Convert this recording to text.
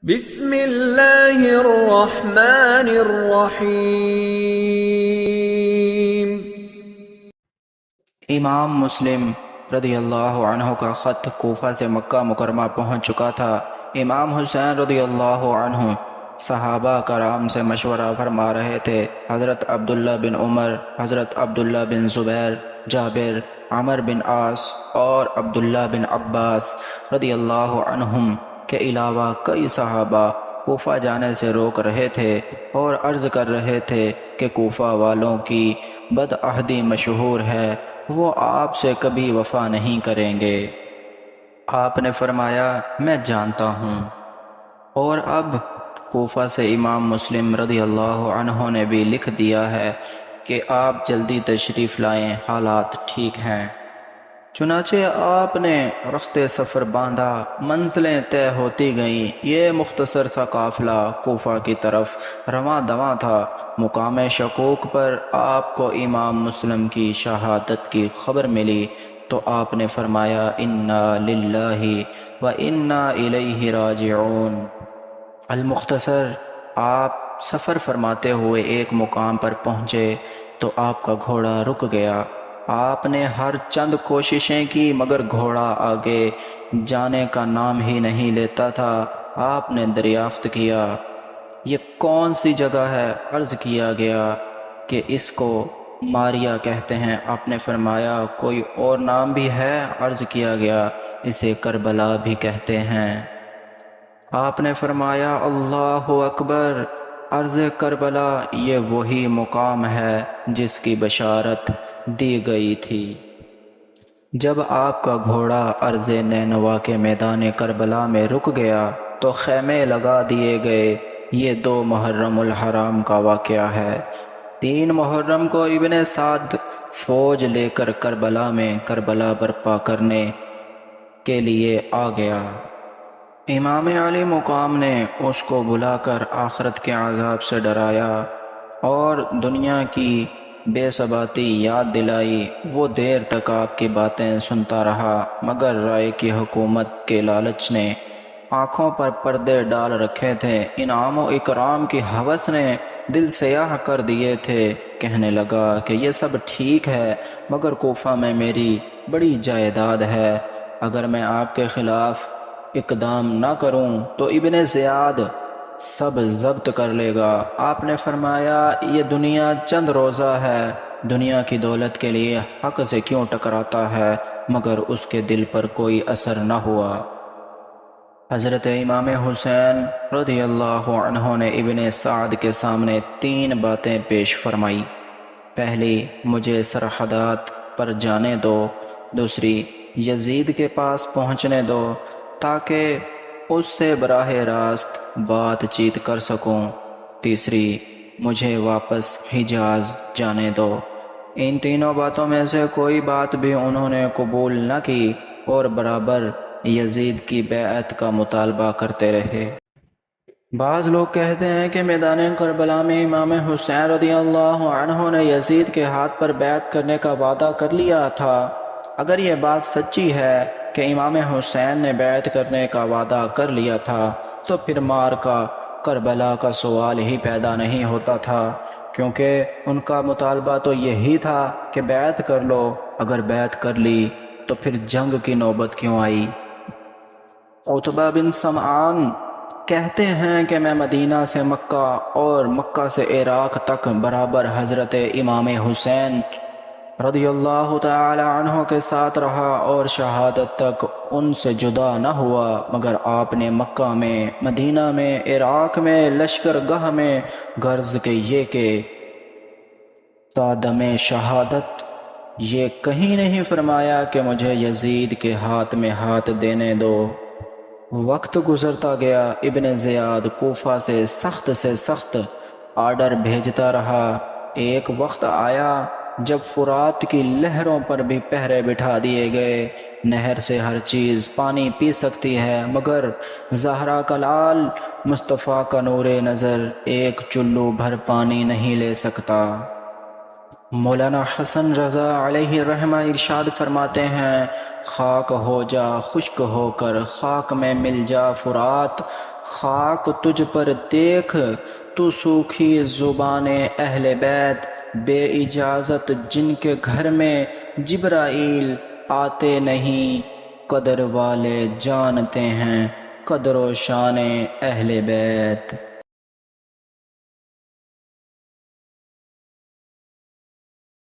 بسم اللہ الرحمن الرحیم۔ امام مسلم رضی اللہ عنہ کا خط کوفہ سے مکہ مکرمہ پہنچ چکا تھا۔ امام حسین رضی اللہ عنہ صحابہ کرام سے مشورہ فرما رہے تھے۔ حضرت عبداللہ بن عمر، حضرت عبداللہ بن زبیر، جابر، عمر بن عاص اور عبداللہ بن عباس رضی اللہ عنہم کے علاوہ کئی صحابہ کوفہ جانے سے روک رہے تھے اور عرض کر رہے تھے کہ کوفہ والوں کی بدعہدی مشہور ہے، وہ آپ سے کبھی وفا نہیں کریں گے۔ آپ نے فرمایا میں جانتا ہوں۔ اور اب کوفہ سے امام مسلم رضی اللہ عنہ نے بھی لکھ دیا ہے کہ آپ جلدی تشریف لائیں، حالات ٹھیک ہیں۔ چنانچہ آپ نے رخت سفر باندھا، منزلیں طے ہوتی گئیں۔ یہ مختصر سا قافلہ کوفہ کی طرف رواں دواں تھا۔ مقام شکوک پر آپ کو امام مسلم کی شہادت کی خبر ملی تو آپ نے فرمایا انا للہ و انا الیہ راجعون۔ المختصر، آپ سفر فرماتے ہوئے ایک مقام پر پہنچے تو آپ کا گھوڑا رک گیا۔ آپ نے ہر چند کوششیں کی مگر گھوڑا آگے جانے کا نام ہی نہیں لیتا تھا۔ آپ نے دریافت کیا یہ کون سی جگہ ہے؟ عرض کیا گیا کہ اس کو ماریا کہتے ہیں۔ آپ نے فرمایا کوئی اور نام بھی ہے؟ عرض کیا گیا اسے کربلا بھی کہتے ہیں۔ آپ نے فرمایا اللہ اکبر، عرض کربلا یہ وہی مقام ہے جس کی بشارت دی گئی تھی۔ جب آپ کا گھوڑا عرض نینوا کے میدان کربلا میں رک گیا تو خیمے لگا دیے گئے۔ یہ 2 محرم الحرام کا واقعہ ہے۔ 3 محرم کو ابن سعد فوج لے کر کربلا میں کربلا برپا کرنے کے لیے آ گیا۔ امام علی مقام نے اس کو بلا کر آخرت کے عذاب سے ڈرایا اور دنیا کی بے ثباتی یاد دلائی۔ وہ دیر تک آپ کی باتیں سنتا رہا مگر رائے کی حکومت کے لالچ نے آنکھوں پر پردے ڈال رکھے تھے۔ انعام و اکرام کی ہوس نے دل سیاہ کر دیے تھے۔ کہنے لگا کہ یہ سب ٹھیک ہے مگر کوفہ میں میری بڑی جائیداد ہے، اگر میں آپ کے خلاف اقدام نہ کروں تو ابن زیاد سب ضبط کر لے گا۔ آپ نے فرمایا یہ دنیا چند روزہ ہے، دنیا کی دولت کے لیے حق سے کیوں ٹکراتا ہے؟ مگر اس کے دل پر کوئی اثر نہ ہوا۔ حضرت امام حسین رضی اللہ عنہ نے ابن سعد کے سامنے 3 باتیں پیش فرمائی۔ پہلی، مجھے سرحدات پر جانے دو۔ دوسری، یزید کے پاس پہنچنے دو تاکہ اس سے براہ راست بات چیت کر سکوں۔ تیسری، مجھے واپس حجاز جانے دو۔ ان تینوں باتوں میں سے کوئی بات بھی انہوں نے قبول نہ کی اور برابر یزید کی بیعت کا مطالبہ کرتے رہے۔ بعض لوگ کہتے ہیں کہ میدان کربلا میں امام حسین رضی اللہ عنہ نے یزید کے ہاتھ پر بیعت کرنے کا وعدہ کر لیا تھا۔ اگر یہ بات سچی ہے کہ امام حسین نے بیعت کرنے کا وعدہ کر لیا تھا تو پھر مارکہ کربلا کا سوال ہی پیدا نہیں ہوتا تھا، کیونکہ ان کا مطالبہ تو یہی تھا کہ بیعت کر لو۔ اگر بیعت کر لی تو پھر جنگ کی نوبت کیوں آئی؟ عتبہ بن سمعان کہتے ہیں کہ میں مدینہ سے مکہ اور مکہ سے عراق تک برابر حضرت امام حسین رضی اللہ تعالی عنہ کے ساتھ رہا اور شہادت تک ان سے جدا نہ ہوا، مگر آپ نے مکہ میں، مدینہ میں، عراق میں، لشکر گاہ میں غرض کے یہ کہ تا دم شہادت یہ کہیں نہیں فرمایا کہ مجھے یزید کے ہاتھ میں ہاتھ دینے دو۔ وقت گزرتا گیا، ابن زیاد کوفہ سے سخت آرڈر بھیجتا رہا۔ ایک وقت آیا جب فرات کی لہروں پر بھی پہرے بٹھا دیے گئے۔ نہر سے ہر چیز پانی پی سکتی ہے مگر زہرا کا لال مصطفیٰ کا نور نظر ایک چلو بھر پانی نہیں لے سکتا۔ مولانا حسن رضا علیہ الرحمہ ارشاد فرماتے ہیں خاک ہو جا خشک ہو کر، خاک میں مل جا فرات، خاک تجھ پر دیکھ تو سوکھی زبان اہل بیت، بے اجازت جن کے گھر میں جبرائیل آتے نہیں، قدر والے جانتے ہیں قدر و شان اہل بیت۔